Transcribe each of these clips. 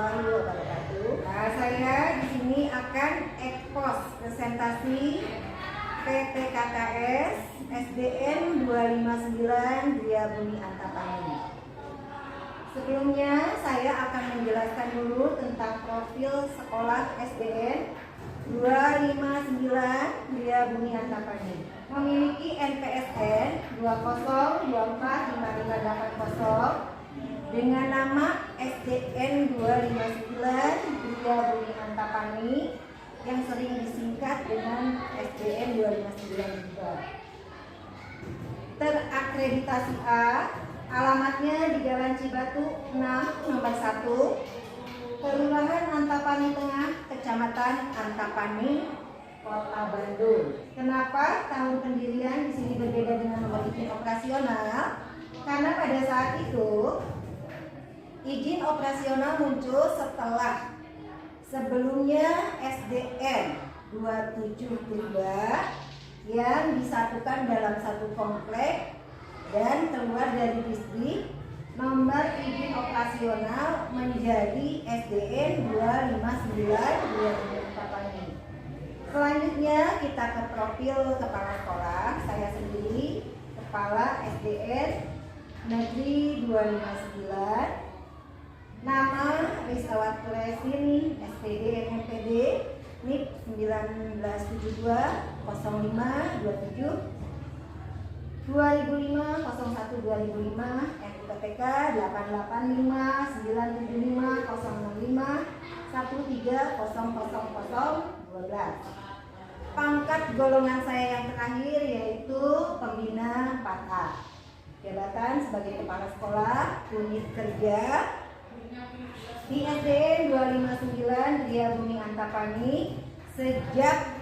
warahmatullahi wabarakatuh. Nah, saya di sini akan ekspos presentasi PTKKS SDN 259 Gria Bumi Antapani. Sebelumnya saya akan menjelaskan dulu tentang profil sekolah SDN 259 Gria Bumi Antapani. Memiliki NPSN 20245580 dengan nama SDN 259 Gria Bumi Antapani yang sering disingkat dengan SDN 259 juga. Terakreditasi A, alamatnya di Jalan Cibatu 6 nomor 1, Kelurahan Antapani Tengah, Kecamatan Antapani, Kota Bandung. Kenapa tahun pendirian di sini berbeda dengan nomor izin operasional? Karena pada saat itu izin operasional muncul setelah sebelumnya SDN 272 yang disatukan dalam satu komplek dan keluar dari distrik, nomor izin operasional menjadi SDN 259 Gria Bumi Antapani. Selanjutnya kita ke profil kepala sekolah. Saya sendiri kepala SDN Negeri 259. Nama Rizawat Kuresin, SPD NPD, NIP 1972 0527 2005 01 2005, NIPTK 885 975 065 130012. Pangkat golongan saya yang terakhir yaitu pembina 4A. Jabatan sebagai kepala sekolah unit kerja di SDN 259 Gria Bumi Antapani sejak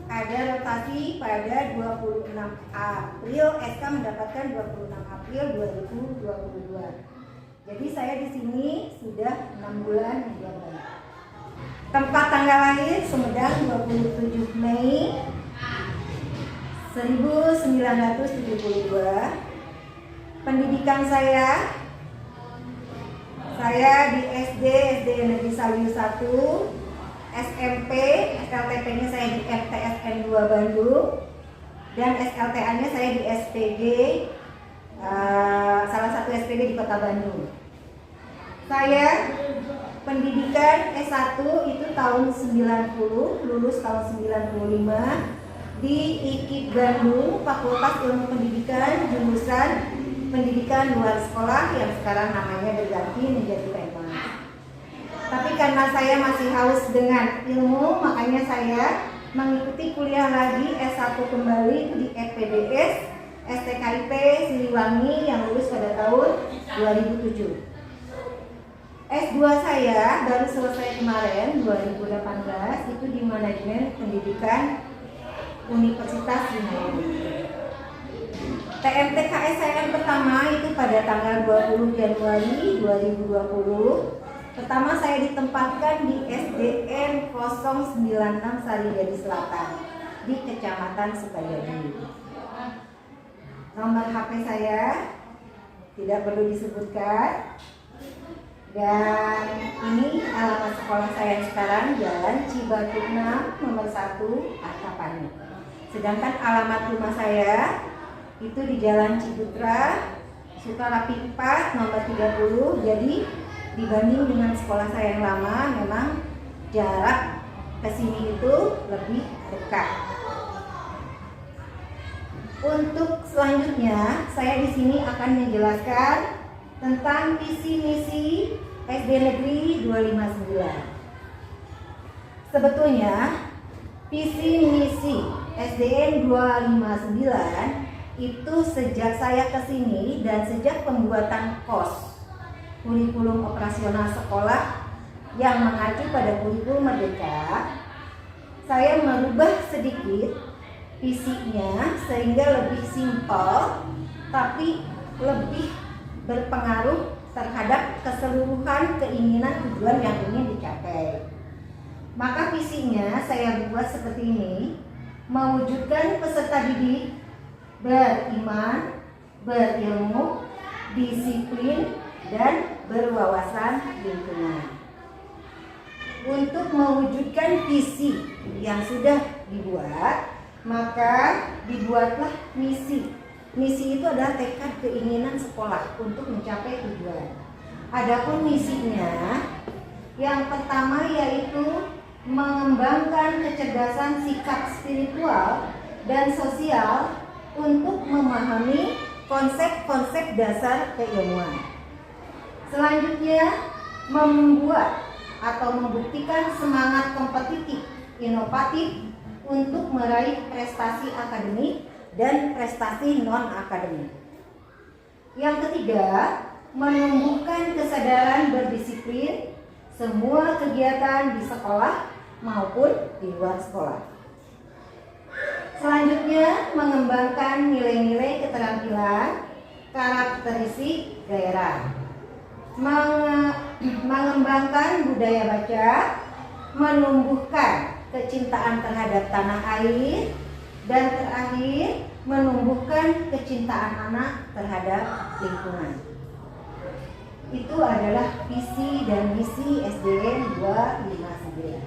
ada rotasi pada 26 April, SK mendapatkan 26 April 2022. Jadi saya di sini sudah 6 bulan menjabat. Tempat tanggal lahir Sumedang 27 Mei 1972. Pendidikan saya di SDN Negeri Sawiyu 1, SMP, SLTP-nya saya di MTSN 2 Bandung, dan SLTA-nya saya di SPG, salah satu SPG di Kota Bandung. Saya pendidikan S1 itu tahun 90, lulus tahun 95 di IKIP Bandung, Fakultas Ilmu Pendidikan, jurusan Pendidikan Luar Sekolah yang sekarang namanya berganti menjadi PEMA. Tapi karena saya masih haus dengan ilmu, makanya saya mengikuti kuliah lagi S1 kembali di FPDS STKIP Siliwangi yang lulus pada tahun 2007. S2 saya baru selesai kemarin 2018 itu di Manajemen Pendidikan Universitas Dimanapun. TMTKS saya yang pertama itu pada tanggal 20 Januari 2020. Pertama saya ditempatkan di SDN 096 Sarijadi Selatan di Kecamatan Sukajadi. Nomor HP saya tidak perlu disebutkan. Dan ini alamat sekolah saya sekarang Jalan Cibatu 6 nomor 1 Antapani. Sedangkan alamat rumah saya itu di Jalan Ciputra Sukarapi 4 nomor 30. Jadi dibanding dengan sekolah saya yang lama, memang jarak ke sini itu lebih dekat. Untuk selanjutnya, saya di sini akan menjelaskan tentang visi misi SD Negeri 259. Sebetulnya visi misi SDN 259 itu sejak saya kesini dan sejak pembuatan KOS kurikulum operasional sekolah yang mengacu pada kurikulum Merdeka, saya merubah sedikit visinya sehingga lebih simpel tapi lebih berpengaruh terhadap keseluruhan keinginan tujuan yang ingin dicapai. Maka visinya saya buat seperti ini, mewujudkan peserta didik beriman, berilmu, disiplin, dan berwawasan lingkungan. untuk mewujudkan visi yang sudah dibuat, maka dibuatlah misi. Misi itu adalah tekad keinginan sekolah untuk mencapai tujuan. Adapun misinya, yang pertama yaitu mengembangkan kecerdasan sikap spiritual dan sosial untuk memahami konsep-konsep dasar keilmuan. Selanjutnya, membuat atau membuktikan semangat kompetitif, inovatif untuk meraih prestasi akademik dan prestasi non-akademik. Yang ketiga, menumbuhkan kesadaran berdisiplin semua kegiatan di sekolah maupun di luar sekolah. Selanjutnya, mengembangkan nilai-nilai keterampilan, karakteristik daerah, mengembangkan budaya baca, menumbuhkan kecintaan terhadap tanah air, dan terakhir menumbuhkan kecintaan anak terhadap lingkungan. Itu adalah visi dan misi SDN 259.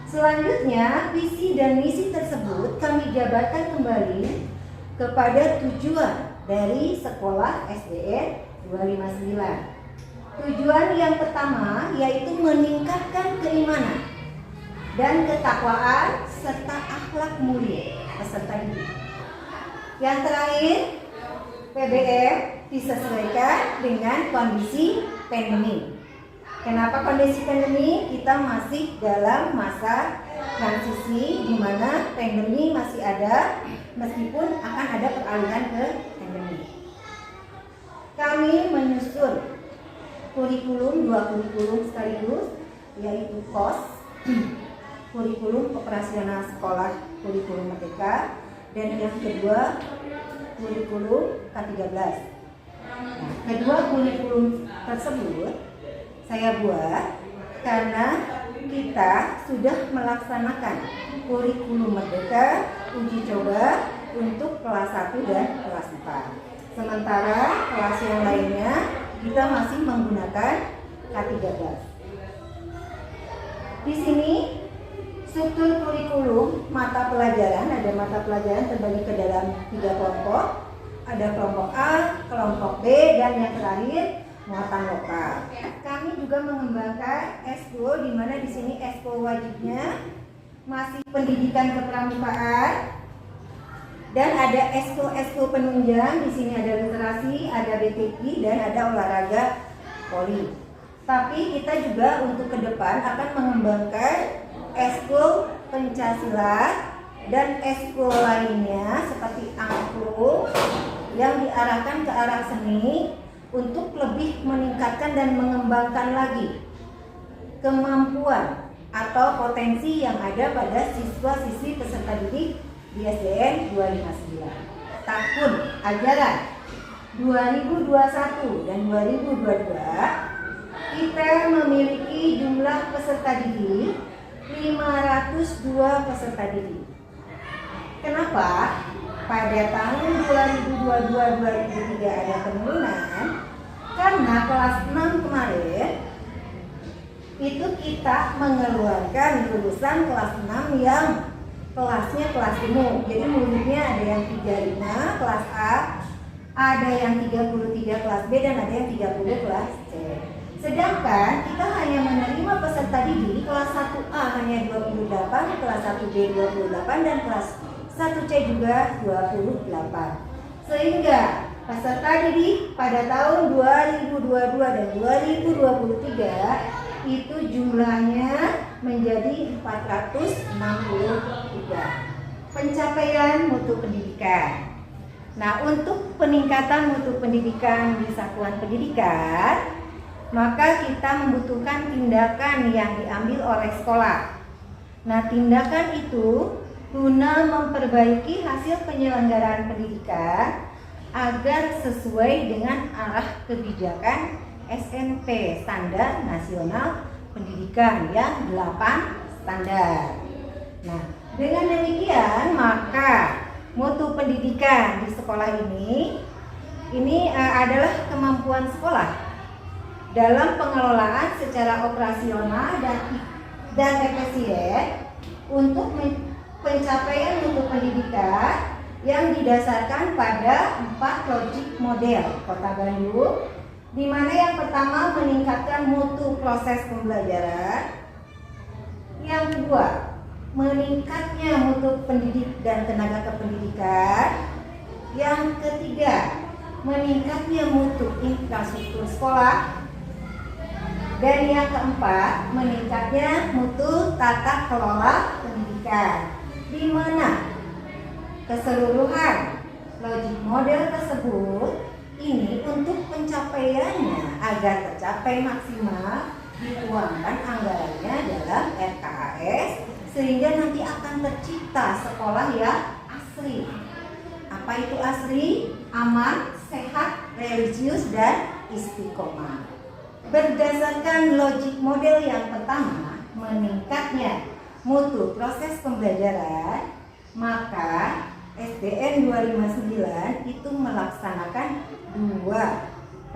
Selanjutnya, visi dan misi tersebut kami jabarkan kembali kepada tujuan dari sekolah SDN 259. Tujuan yang pertama yaitu meningkatkan keimanan dan ketakwaan serta akhlak mulia peserta didik. Yang terakhir, PBM disesuaikan dengan kondisi pandemi. Kenapa kondisi pandemi? Kita masih dalam masa transisi di mana pandemi masih ada, meskipun akan ada peralihan ke endemi. Kami menyusun kurikulum, 2 kurikulum sekaligus, yaitu KOS, kurikulum operasional sekolah kurikulum merdeka, dan yang kedua kurikulum K13. Nah, kedua kurikulum tersebut saya buat karena kita sudah melaksanakan kurikulum merdeka uji coba untuk kelas 1 dan kelas 4. Sementara kelas yang lainnya kita masih menggunakan K13. Di sini struktur kurikulum mata pelajaran, ada mata pelajaran terbagi ke dalam 3 kelompok. Ada kelompok A, kelompok B, dan yang terakhir muatan lokal. Kami juga mengembangkan eskul, di mana di sini eskul wajibnya masih pendidikan kepramukaan, dan ada eskul penunjang. Di sini ada literasi, ada BTQ, dan ada olahraga voli. Tapi kita juga untuk ke depan akan mengembangkan eskul pencaksilat dan eskul lainnya seperti angklung yang diarahkan ke arah seni untuk lebih meningkatkan dan mengembangkan lagi kemampuan atau potensi yang ada pada siswa-siswi peserta didik di SDN 259. Tahun ajaran 2021 dan 2022 kita memiliki jumlah peserta didik 502 peserta didik. Kenapa? Pada tahun 2022-2023 ada penurunan karena kelas 6 kemarin itu kita mengeluarkan lulusan kelas 6 yang kelasnya kelas umum. Jadi muridnya ada yang 35 kelas A, ada yang 33 kelas B, dan ada yang 30 kelas C. Sedangkan kita hanya menerima peserta didik kelas 1A hanya 28, kelas 1B 28, dan kelas 1C juga 28. Sehingga peserta didik pada tahun 2022 dan 2023 itu jumlahnya menjadi 463. Pencapaian mutu pendidikan. Nah, untuk peningkatan mutu pendidikan di satuan pendidikan, maka kita membutuhkan tindakan yang diambil oleh sekolah. Nah, tindakan itu guna memperbaiki hasil penyelenggaraan pendidikan agar sesuai dengan arah kebijakan SMP Standar Nasional Pendidikan yang 8 standar. Nah, dengan demikian maka mutu pendidikan di sekolah ini adalah kemampuan sekolah dalam pengelolaan secara operasional dan efisien untuk pencapaian mutu pendidikan yang didasarkan pada 4 logik model Kota Bandung, di mana yang pertama meningkatkan mutu proses pembelajaran, yang kedua meningkatnya mutu pendidik dan tenaga kependidikan, yang ketiga meningkatnya mutu infrastruktur sekolah, dan yang keempat meningkatnya mutu tata kelola pendidikan, di mana keseluruhan logik model tersebut ini untuk pencapaiannya agar tercapai maksimal dituangkan anggarannya dalam RKAS sehingga nanti akan tercipta sekolah yang asri. Apa itu asri? Aman, sehat, religius, dan istiqomah. Berdasarkan logik model yang pertama, meningkatnya mutu proses pembelajaran, maka SDN 259 itu melaksanakan 2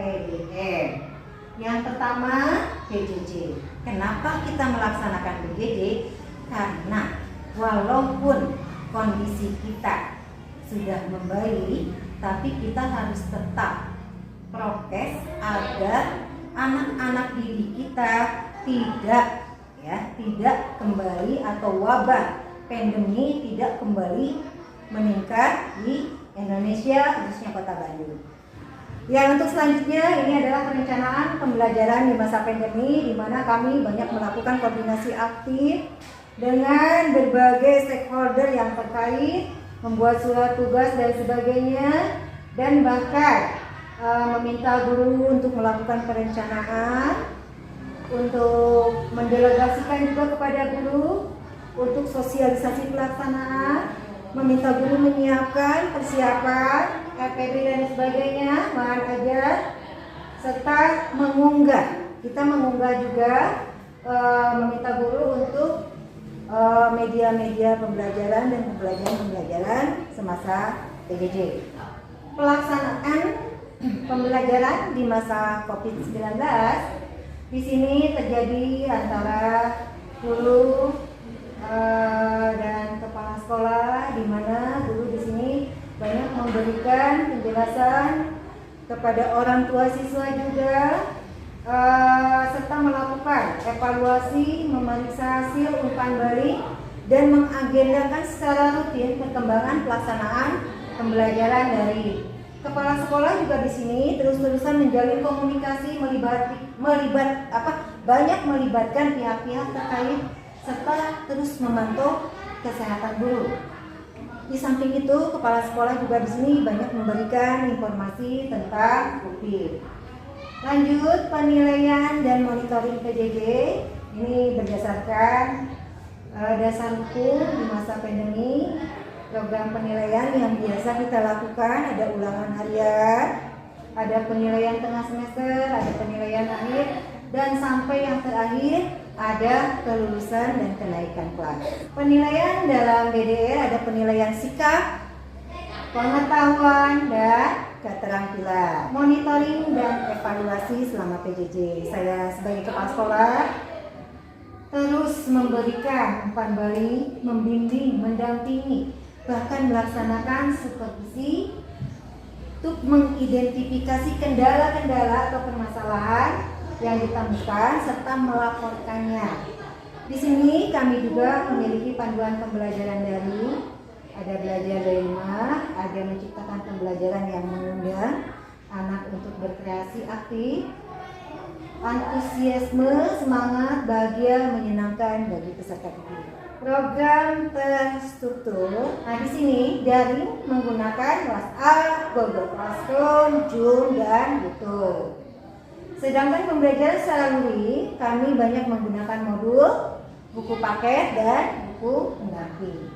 PDM. Yang pertama PJJ. Kenapa kita melaksanakan PJJ? Karena walaupun kondisi kita sudah membaik, tapi kita harus tetap prokes agar anak-anak didik kita tidak kembali atau wabah pandemi tidak kembali meningkat di Indonesia, khususnya Kota Bandung. Ya, untuk selanjutnya ini adalah perencanaan pembelajaran di masa pandemi, di mana kami banyak melakukan koordinasi aktif dengan berbagai stakeholder yang terkait, membuat surat tugas dan sebagainya, dan bahkan meminta guru untuk melakukan perencanaan, untuk mendelegasikan juga kepada guru untuk sosialisasi pelaksanaan, meminta guru menyiapkan persiapan RPP dan sebagainya, bahan ajar, serta mengunggah. Kita mengunggah juga, meminta guru untuk media-media pembelajaran dan pembelajaran semasa PJJ. Pelaksanaan pembelajaran di masa COVID-19 di sini terjadi antara guru dan kepala sekolah, di mana guru di sini banyak memberikan penjelasan kepada orang tua siswa juga, serta melakukan evaluasi, memeriksa hasil umpan balik, dan mengagendakan secara rutin perkembangan pelaksanaan pembelajaran daring. Kepala sekolah juga di sini terus-terusan menjalin komunikasi, banyak melibatkan pihak-pihak terkait, serta terus memantau kesehatan guru. Di samping itu, kepala sekolah juga di sini banyak memberikan informasi tentang COVID. Lanjut, penilaian dan monitoring PJJ ini berdasarkan dasar hukum di masa pandemi. Program penilaian yang biasa kita lakukan ada ulangan harian, ada penilaian tengah semester, ada penilaian akhir, dan sampai yang terakhir ada kelulusan dan kenaikan kelas. Penilaian dalam BDR ada penilaian sikap, pengetahuan, dan keterampilan. Monitoring dan evaluasi selama PJJ. Saya sebagai kepala sekolah terus memberikan umpan balik, membimbing, mendampingi, bahkan melaksanakan supervisi untuk mengidentifikasi kendala-kendala atau permasalahan yang ditemukan serta melaporkannya. Di sini kami juga memiliki panduan pembelajaran daring, ada belajar dari rumah, ada menciptakan pembelajaran yang mengundang anak untuk berkreasi aktif, antusiasme, semangat, bahagia, menyenangkan bagi peserta didik. Program terstruktur. Nah, di sini daring menggunakan WhatsApp, Google Classroom, Zoom, dan YouTube. Sedangkan pembelajaran secara luring, kami banyak menggunakan modul, buku paket, dan buku pendamping.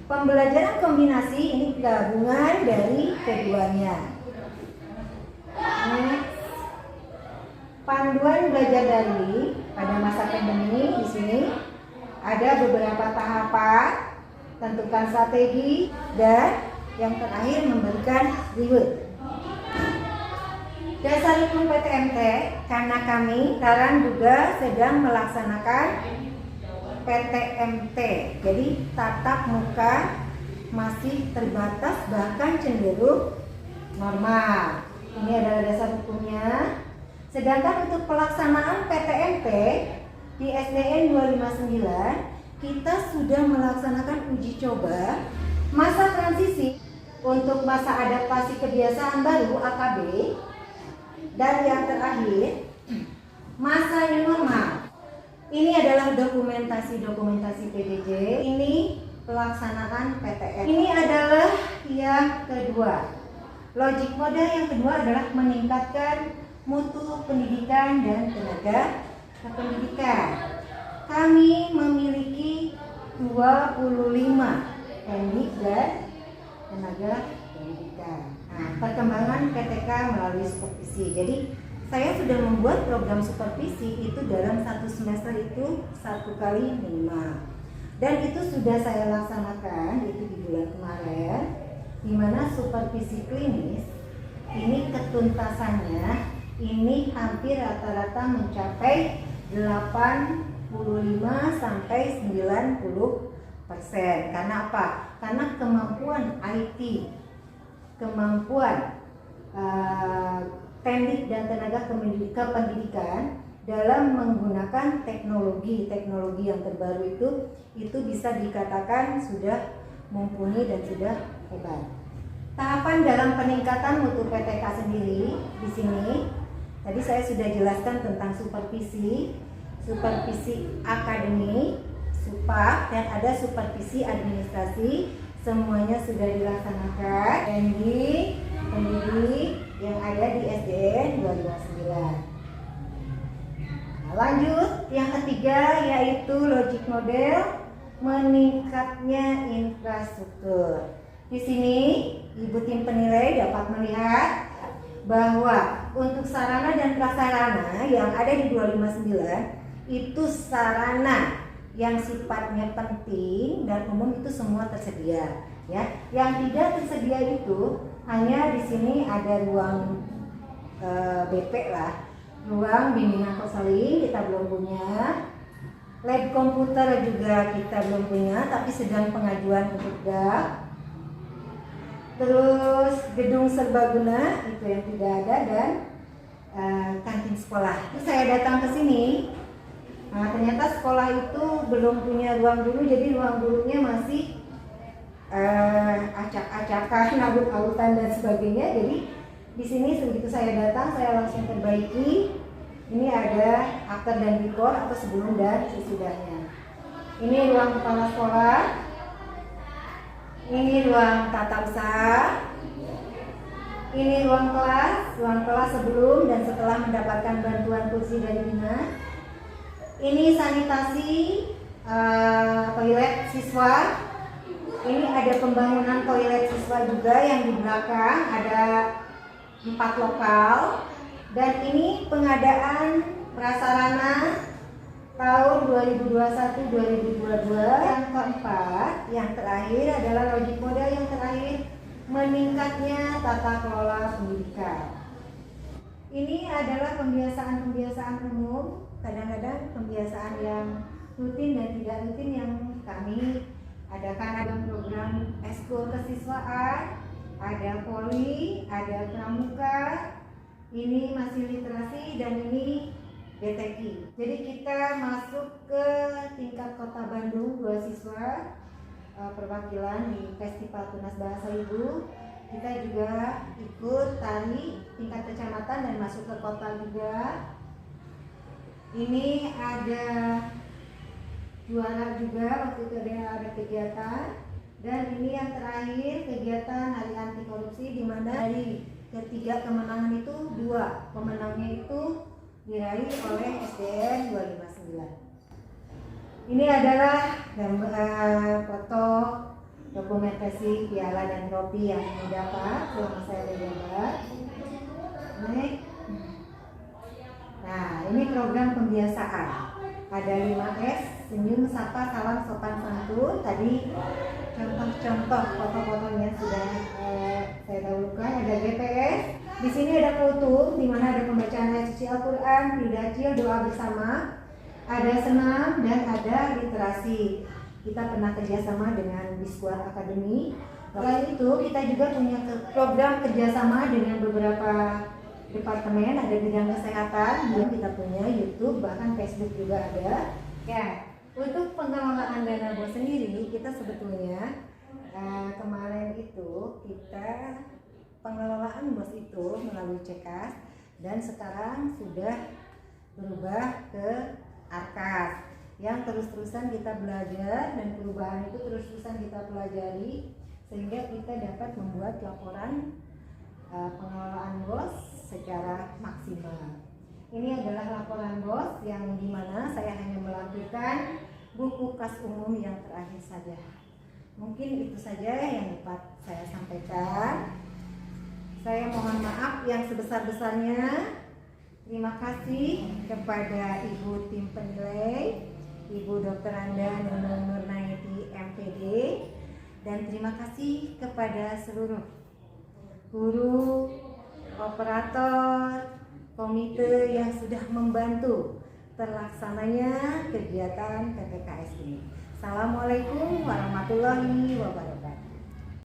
Pembelajaran kombinasi ini gabungan dari keduanya. Panduan belajar daring pada masa pandemi di sini ada beberapa tahapan, tentukan strategi, dan yang terakhir memberikan reward. Dasar hukum PTMT, karena kami sekarang juga sedang melaksanakan PTMT. Jadi tatap muka masih terbatas bahkan cenderung normal. Ini adalah dasar hukumnya. Sedangkan untuk pelaksanaan PTMT di SDN 259 kita sudah melaksanakan uji coba masa transisi untuk masa adaptasi kebiasaan baru AKB, dan yang terakhir masa new normal. Ini adalah dokumentasi PJJ. Ini pelaksanaan PTM. Ini adalah yang kedua. Logic model yang kedua adalah meningkatkan mutu pendidikan dan tenaga kependidikan. Kami memiliki 25 teknik dan tenaga pendidikan. Nah, perkembangan PTK melalui supervisi. Jadi saya sudah membuat program supervisi itu dalam satu semester itu 1 kali minimal. Dan itu sudah saya laksanakan itu di bulan kemarin, di mana supervisi klinis ini ketuntasannya ini hampir rata-rata mencapai 85 sampai 90%. Karena apa? Karena kemampuan IT, kemampuan teknik dan tenaga kependidikan dalam menggunakan teknologi yang terbaru itu bisa dikatakan sudah mumpuni dan sudah hebat. Tahapan dalam peningkatan mutu PTK sendiri di sini tadi saya sudah jelaskan tentang supervisi akademik, supak, dan ada supervisi administrasi. Semuanya sudah dilaksanakan dan di pendidik yang ada di SDN 259. Nah, lanjut yang ketiga yaitu logic model, meningkatnya infrastruktur. Di sini Ibu tim penilai dapat melihat bahwa untuk sarana dan prasarana yang ada di 259 itu sarana yang sifatnya penting dan umum itu semua tersedia, ya. Yang tidak tersedia itu hanya di sini ada ruang BP lah, ruang bimbingan konseling kita belum punya, lab komputer juga kita belum punya, tapi sedang pengajuan untuk GAP. Terus gedung serbaguna itu yang tidak ada, dan kantin sekolah. Terus saya datang ke sini. Nah, ternyata sekolah itu belum punya ruang guru, jadi ruang gurunya masih acak-acakan, agut-agutan dan sebagainya. Jadi di sini begitu saya datang, saya langsung perbaiki. Ini ada akte dan rekor atau sebelum dan sesudahnya. Ini ruang kepala sekolah. Ini ruang tata usaha. Ini ruang kelas sebelum dan setelah mendapatkan bantuan kursi dari dinas. Ini sanitasi toilet siswa. Ini ada pembangunan toilet siswa juga yang di belakang, ada 4 lokal. Dan ini pengadaan prasarana tahun 2021-2022. Yang keempat, yang terakhir adalah logic model yang terakhir, meningkatnya tata kelola pendidikan. Ini adalah pembiasaan umum, kadang-kadang pembiasaan yang rutin dan tidak rutin yang kami adakan. Ada program ekskul kesiswaan, ada poli, ada pramuka, ini masih literasi, dan ini BTI. Jadi kita masuk ke tingkat Kota Bandung, 2 siswa perwakilan di Festival Tunas Bahasa Ibu. Kita juga ikut tari tingkat kecamatan dan masuk ke kota juga. Ini ada juara juga waktu itu ada kegiatan. Dan ini yang terakhir kegiatan Hari Anti Korupsi, di mana dari ketiga kemenangan itu 2 pemenangnya itu diraih oleh SDN 259. Ini adalah foto dokumentasi piala dan trofi yang didapat selama saya berjabat. Nah, ini program pembiasaan. Ada 5S, senyum, sapa, salam, sopan, santun. Tadi contoh-contoh foto-fotonya sudah saya dahulukan. Ada GPS. Di sini ada kultum, di mana ada pembacaan ayat suci Al-Quran, Hidajil, doa bersama. ada senam dan ada literasi. Kita pernah kerjasama dengan Biskuat Academy. Selain itu kita juga punya program kerjasama dengan beberapa departemen, ada bidang kesehatan, dan kita punya YouTube, bahkan Facebook juga ada. Ya, untuk pengelolaan dana BOS sendiri, kita sebetulnya kemarin itu kita pengelolaan BOS itu melalui Cekas, dan sekarang sudah berubah ke Arkas yang terus-terusan kita belajar, dan perubahan itu terus-terusan kita pelajari sehingga kita dapat membuat laporan pengelolaan BOS secara maksimal. Ini adalah laporan BOS yang dimana saya hanya melampirkan buku kas umum yang terakhir saja. Mungkin itu saja yang dapat saya sampaikan. Saya mohon maaf yang sebesar-besarnya. Terima kasih kepada Ibu tim penilai, Ibu Dr. Anda Nunung Nurnaiti MPD, dan terima kasih kepada seluruh guru, operator, komite yang sudah membantu terlaksananya kegiatan PPKS ini. Assalamualaikum warahmatullahi wabarakatuh.